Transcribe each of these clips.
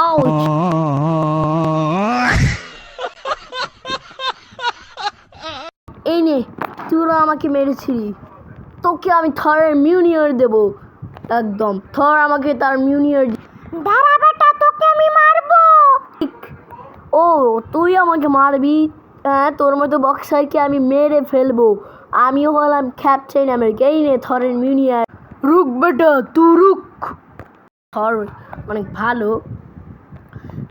Ouch! এই নে, তোরা আমাকে মেরেছিলি, তোকে আমি থরের মিউনিয়র দেব। একদম থর আমাকে তার মিউনিয়র। দাঁড়া বেটা, তোকে আমি মারবো। ও, তুই আমাকে মারবি? হ্যাঁ, তোর মতো বক্সারকে আমি মেরে ফেলবো। আমিও হলাম ক্যাপ্টেন আমেরিকা। এই নে থরের মিউনিয়র। রুক বেটা, তুই রুক। থর অনেক ভালো।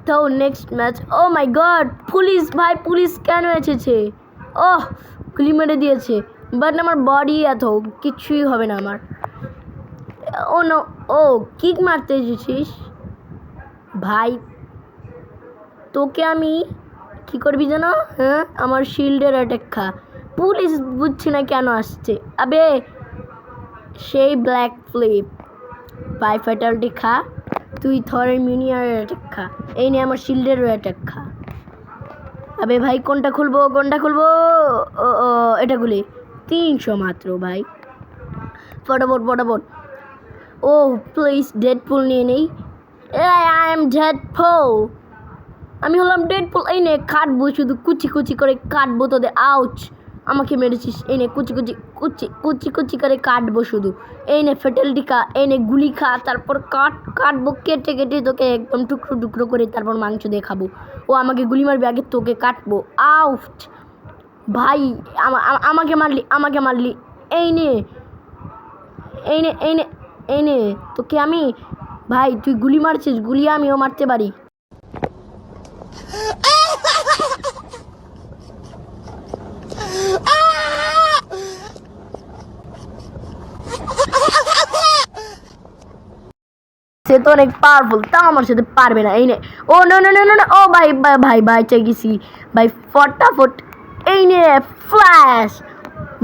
তো নেক্সট ম্যাচ। ও মাই গড, পুলিশ ভাই, পুলিশ কেন এসেছে? ওহ, গুলি মেরে দিয়েছে, বাট আমার বডি এত কিছুই হবে না আমার। ও নো, ও কিক মারতে এসেছিস ভাই? তোকে আমি কি করবি যেন? হ্যাঁ, আমার শিল্ডের অ্যাটাক খা। পুলিশ বুঝছি না কেন আসছে। আবে সেই ব্ল্যাক ফ্লিপ ভাই, ফ্যাটালিটি খা। তুই থরের মিউনিয়র অ্যাটাক খা। এই নে আমার শিল্ডেরও অ্যাটাক খা। আবে ভাই, কোনটা খুলবো? ও ও, এটা খুলি। 300 মাত্র ভাই, ফটাফট। ও প্লিজ, ডেডপুল নিয়ে নেই। আই এম ডেডপুল, আমি হলাম ডেডপুল। এই নে কাটবো, শুধু কুচি করে কাটবো তোদের। আউচ! আমাকে মেরেছিস। এই নে কুচি করে কাটবো শুধু। এই নে ফ্যাটালিটি খা, এই নে গুলি খা, তারপর কাটবো কেটে তোকে একদম টুকরো করে, তারপর মাংস দিয়ে খাবো। ও আমাকে গুলি মারবে, আগে তোকে কাটবো। আউট ভাই, আমাকে মারলি। এই নে তোকে আমি, ভাই তুই গুলি মারছিস, গুলি আমিও মারতে পারি। সে তো অনেক পাওয়ারফুল, তাও আমার সাথে পারবে না। এই নে, ও নো, ও ভাই চাই গেছি ভাই, ফটাফট। এই নে ফ্ল্যাশ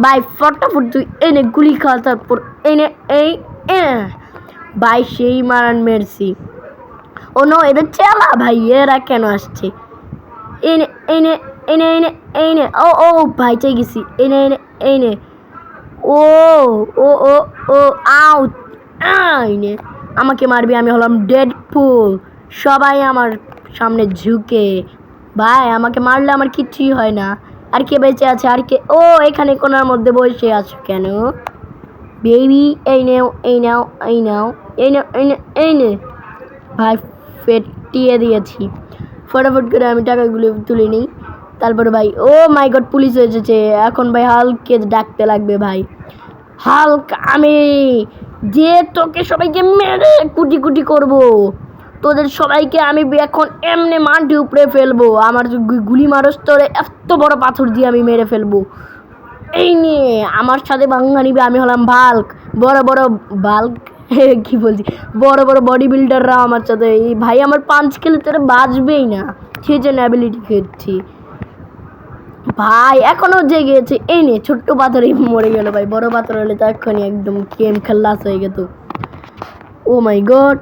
ভাই, ফটাফট তুই এই নে গুলি খা, তারপর এই নে ভাই সেই মারান মেরছি। ও নো, এদের চেলা ভাই, এরা কেন আসছে? এই নে ও ভাই চাই গেছি। এই নে ও ও ও ও আউট! এই নে, আমাকে মারবি, আমি হলাম ডেডপুল। সবাই আমার সামনে ঝুঁকে। ভাই আমাকে মারলে আমার কিছুই হয় না। আর কে বেঁচে আছে? আর কে? ও, এখানে কোনার মধ্যে বসে আছো কেন বেবি? এই নাও ভাই, ফেটিয়ে দিয়েছি। ফটাফট করে আমি টাকাগুলো তুলে নিই। তারপরে ভাই, ও মাই গড, পুলিশ এসেছে। এখন ভাই হাল্ককে ডাকতে লাগবে। ভাই হাল্ক, আমি যে তোকে সবাইকে মেরে কুটি করবো। তোদের সবাইকে আমি এখন এমনি মাটি উপরে ফেলবো। আমার গুলি মারস, তোরে এত বড় পাথর দিয়ে আমি মেরে ফেলবো। এই নিয়ে আমার সাথে বাংলা নিবে। আমি হলাম বাল্ক, বড় বাল্ক কি বলছি, বড় বডি বিল্ডাররা আমার সাথে। এই ভাই আমার পাঞ্চ খেলে তোরা বাঁচবেই না, সেই জন্য অ্যাবিলিটি খেলছি ভাই। এখনো জেগেছে। এই নে ছোট্ট পাথরই মরে গেল ভাই, বড় পাথর হলে তো এক্ষুনি একদম গেম খেলাস হয়ে গেত। ও মাই গড,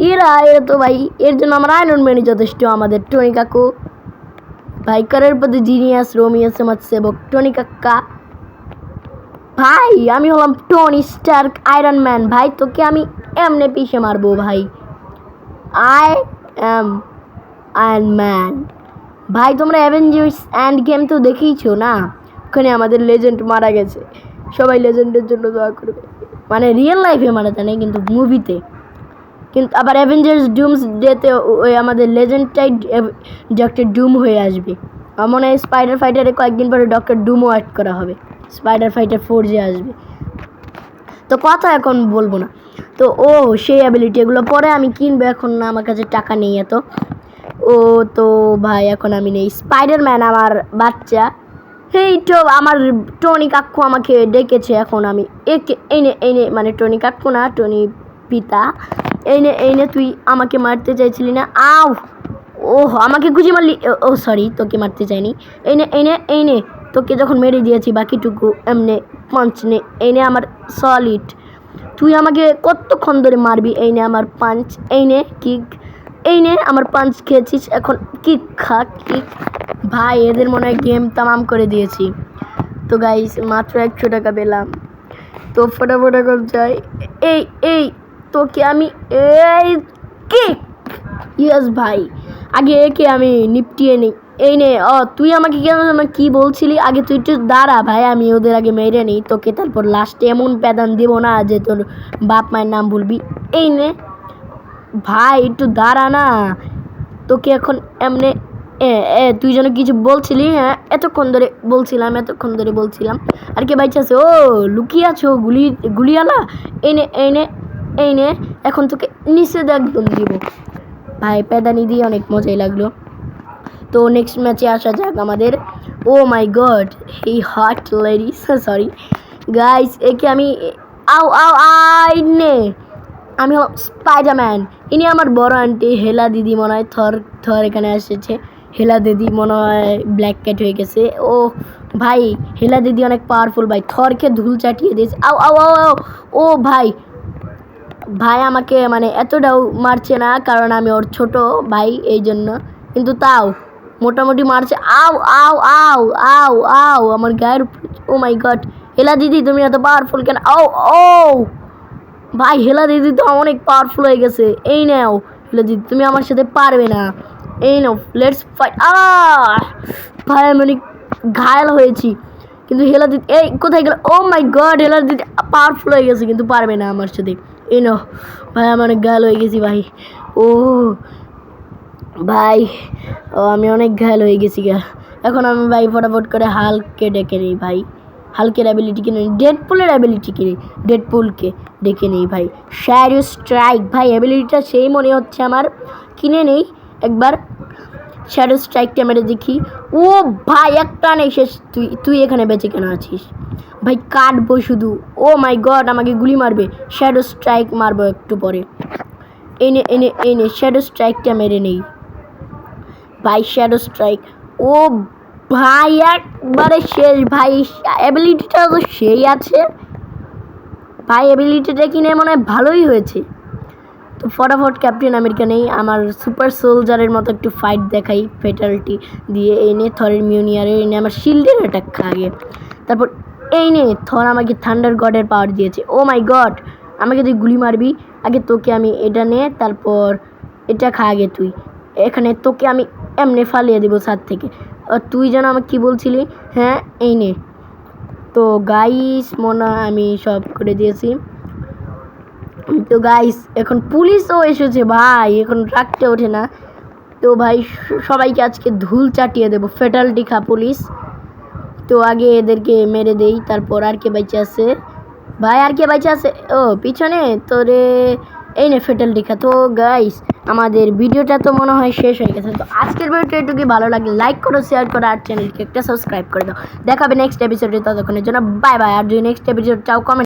এরা তো ভাই, এর জন্য আমার আয়রন ম্যানই যথেষ্ট। আমাদের টনি কাকু ভাই, করের প্রতি জিনিয়াস, রোমিও সমাজ সেবক টনি কাকা ভাই। আমি হলাম টনি স্টার্ক, আয়রন ম্যান ভাই। তোকে আমি এমনি পিষে মারবো ভাই। আই এম আয়রন ম্যান ভাই। তোমরা অ্যাভেঞ্জার্স এন্ড গেম তো দেখেইছো না? ওখানে আমাদের লেজেন্ড মারা গেছে। সবাই লেজেন্ডের জন্য দোয়া করবে। মানে রিয়েল লাইফে মারা যায় না, কিন্তু মুভিতে। কিন্তু আবার অ্যাভেঞ্জার্স ডুমস ডেতে ওই আমাদের লেজেন্ডটাই ডক্টর ডুম হয়ে আসবে। আমার মনে হয় স্পাইডার ফাইটারে কয়েকদিন পরে ডক্টর ডুমও অ্যাড করা হবে। স্পাইডার ফাইটার 4 যে আসবে। তো কথা এখন বলবো না। তো ও সেই অ্যাবিলিটি, এগুলো পরে আমি কিনবো, এখন না, আমার কাছে টাকা নেই এত। ও তো ভাই, এখন আমি নেই। স্পাইডারম্যান আমার বাচ্চা। এই তো আমার টনি কাকু আমাকে ডেকেছে। এখন আমি একে এই নে মানে টনি কাকু না, টনি পিতা। এই নে তুই আমাকে মারতে চাইছিলি না? আউ! ওহ, আমাকে গুজি মারলি। ও সরি, তোকে মারতে চাইনি। এই নে তোকে যখন মেরে দিয়েছি, বাকিটুকু এমনি পাঞ্চ নে। এই নে আমার সলিড। তুই আমাকে কতক্ষণ ধরে মারবি? এই নে আমার পাঞ্চ। এই নে কিক। এই নে আমার পাঞ্চ খেয়েছিস, এখন কিক খা, কিক। ভাই এদের মনে হয় গেম তামাম করে দিয়েছি। তো গাইস, মাত্র 100 টাকা পেলাম। তো ফটাফট এখন যাই। এই তোকে আমি এই কিক ইয়েস ভাই, আগে একে আমি নিপটিয়ে নিই। এই নে। তুই আমাকে কি বলছিলি? আগে তুই একটু দাঁড়া ভাই, আমি ওদের আগে মেরে নিই তোকে, তারপর লাস্টে এমন প্যাদান দিব না যে তোর বাপ মায়ের নাম বলবি। এই নে ভাই, একটু দাঁড়া না, তোকে এখন এমনি তুই যেন কিছু বলছিলি। হ্যাঁ, এতক্ষণ ধরে বলছিলাম। আর কে বাইচে আছে? ও লুকিয়ে আছো গুলিওয়ালা। এই নে এখন তোকে নিষেধ একদম দিব ভাই। প্যাদানি দিয়ে অনেক মজাই লাগলো। তো নেক্সট ম্যাচে আসা যাক আমাদের। ও মাই গড, এই হট লেডি, সরি গাইস, একে আমি নে আমি হলাম স্পাইডারম্যান। ইনি আমার বড় আন্টি হেলা দিদি, মনে হয় থর এখানে এসেছে। হেলা দিদি মনে হয় ব্ল্যাক ক্যাট হয়ে গেছে। ও ভাই, হেলা দিদি অনেক পাওয়ারফুল ভাই, থরকে ধুল চাটিয়ে দিয়েছে। ও ভাই আমাকে মানে এতটাও মারছে না, কারণ আমি ওর ছোট ভাই এই জন্য, কিন্তু তাও মোটামুটি মারছে। আমার গায়ের। ও মাই গড, হেলা দিদি তুমি এত পাওয়ারফুল কেন? ভাই, হেলা দিদি তো অনেক পাওয়ারফুল হয়ে গেছে। এই নাও হেলা দিদি, তুমি আমার সাথে পারবে না। এই নাও, লেটস ফাইট। ভাই আমি অনেক ঘায়াল হয়েছি, কিন্তু হেলা দিদি এই কোথায় গেল? ও মাই গড, হেলা দিদি পাওয়ারফুল হয়ে গেছে কিন্তু পারবে না আমার সাথে। এই নাও ভাই, আমি অনেক ঘায়াল হয়ে গেছি ভাই। ভাই আমি অনেক ঘায়াল হয়ে গেছি এখন আমি ভাই ফটাফট করে হাল্ককে ডেকে নিই ভাই। হাল্কের অ্যাবিলিটি কিনে নিই, ডেডপুলের অ্যাবিলিটি কিনে ডেডপুলকে ডেকে নিই ভাই। শ্যাডো স্ট্রাইক ভাই, অ্যাবিলিটিটা সেই মনে হচ্ছে আমার, কিনে নেই একবার। শ্যাডো স্ট্রাইকটা মেরে দেখি। ও ভাই, একটা নেই শেষ। তুই এখানে বেঁচে কেন আছিস ভাই? কাটবো শুধু। ও মাই গড, আমাকে গুলি মারবে। শ্যাডো স্ট্রাইক মারবো একটু পরে। এনে শ্যাডো স্ট্রাইকটা মেরে নেই ভাই। Shadow strike. ও ভাই, একবারে শেষ ভাই। অ্যাবিলিটিটা তো সেই আছে ভাই, অ্যাবিলিটিটা কিনে মনে হয় ভালোই হয়েছে। তো ফটাফট ক্যাপ্টেন আমেরিকা নেই, আমার সুপার সোলজারের মতো একটু ফাইট দেখাই ফেটালিটি দিয়ে। এনে থরের মিউনিয়ারের, এনে আমার শিল্ডের অ্যাটাক খাগে। তারপর এই নে, থর আমাকে থান্ডার গডের পাওয়ার দিয়েছে। ও মাই গড, আমাকে তুই গুলি মারবি আগে, তোকে আমি এটা নে, তারপর এটা খা আগে তুই। এখানে তোকে আমি এমনি ফালিয়ে দেবো ছাদ থেকে। তুই যেন আমাকে কী বলছিলি? হ্যাঁ, এই নে। তো গাইস মনে আমি সব করে দিয়েছি। তো গাইস এখন পুলিশও এসেছে ভাই, এখন রাখতে ওঠে না। তো ভাই সবাইকে আজকে ধুল চাটিয়ে দেবো, ফেটালিটি খা পুলিশ। তো আগে এদেরকে মেরে দেই, তারপর আর কে বাইচে আছে ভাই? আর কে বাইচে আছে? ও পিছনে তোরে। এই নে ফেটালিটি খা। তো গাইস আমাদের ভিডিওটা তো মনে হয় শেষ হয়ে গেছে। তো আজকের ভিডিওটা এটুকুই, ভালো লাগলে লাইক করো, শেয়ার করো, আর চ্যানেলকে একটা সাবস্ক্রাইব করে দাও। দেখাবে নেক্সট এপিসোডে, ততক্ষণের জন্য বাই বাই। আর যদি নেক্সট এপিসোড চাও কমেন্ট